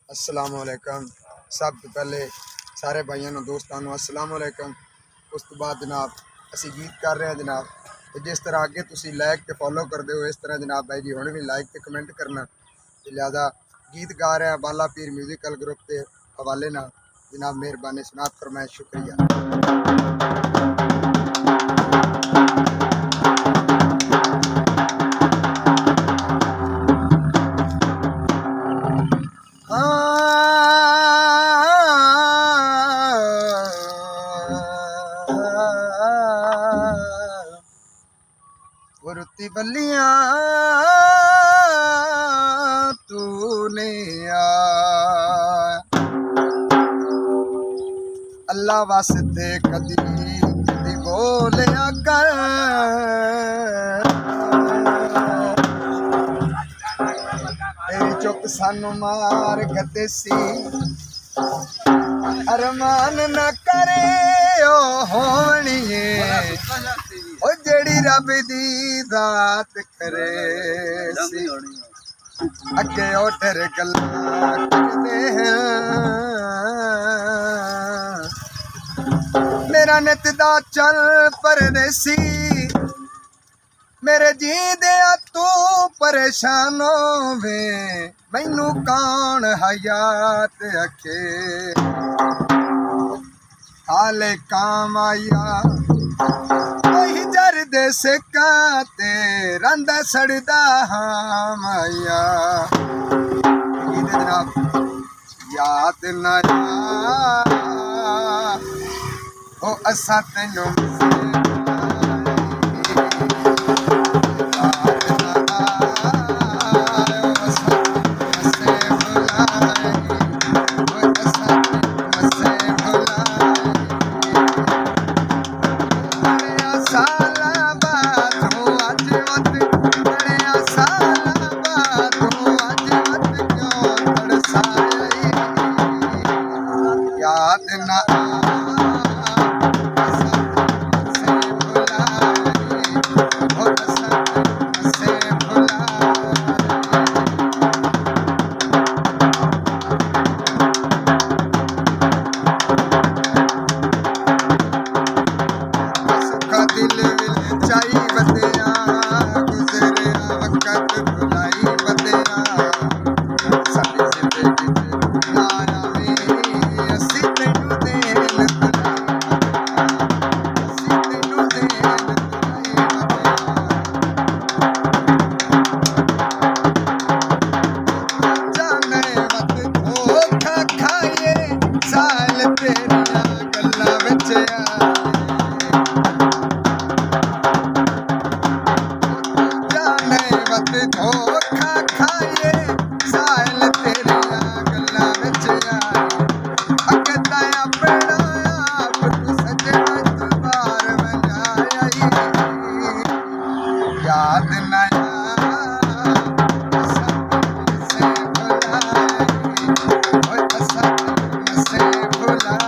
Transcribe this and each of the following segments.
अस्सलामुअलैकुम। सब तो पहले सारे भाइयों ਨੂੰ ਦੋਸਤਾਂ ਨੂੰ अस्सलामुअलैकुम। ਉਸ ਤੋਂ ਬਾਅਦ ਜਨਾਬ ਅਸੀਂ ਗੀਤ ਕਰ ਰਹੇ ਹਾਂ ਜਨਾਬ, ਤੇ ਜਿਸ ਤਰ੍ਹਾਂ ਅੱਗੇ ਤੁਸੀਂ ਲਾਈਕ ਤੇ ਫੋਲੋ ਕਰਦੇ ਹੋ ਇਸ ਤਰ੍ਹਾਂ ਜਨਾਬ ਭਾਈ ਜੀ ਹੁਣ ਵੀ ਲਾਈਕ ਤੇ ਕਮੈਂਟ ਕਰਨਾ। ਤੇ ਲਿਆਦਾ गीत गा रहे हैं बाला पीर म्यूजिकल ग्रुप के हवाले ना जनाब, मेहरबानी सुनात फरमाए, शुक्रिया। रुती बल्लियां तूने अल्लाह वास्ते कदी कदी बोलिया कर, तेरी चुप सानू मार गते सी अरमान न करे ओ होणिए ओ जेड़ी रब दी दात करे सी। अगे ओठर गल्लां करदे हैं मेरा नित दा चल परदेसी, मेरे जींदिया तू परेशान होवे मैनू कौन हयात अखे। हाले काम आया कोई जर दे सिक्का ते रंदा सड़दा हाम आया। जनाब याद ना ओ असा तेनू याद ना दिल विल चाई बदिया गुजरिया वक्त भुलाई बदिया साडी जिंदगी च ना आवे असी तैनू देन असी तैनू देन जाने वत धोखा खाए साल तेरिया गल्लां विच धोखा खाए साल तेरिया गल्लां विच अगे ताया अपना आप तू सजना दरबार वंजाई याद ना से भुलाई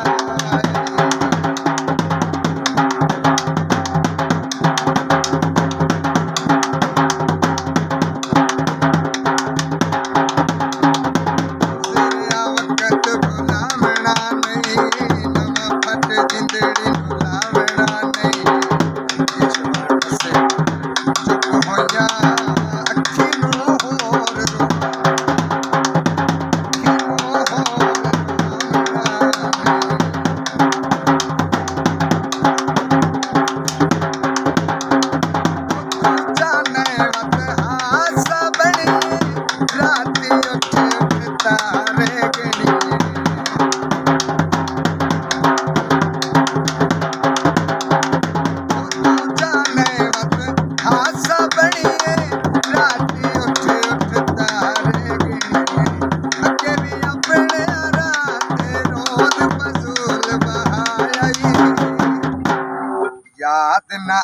याद ना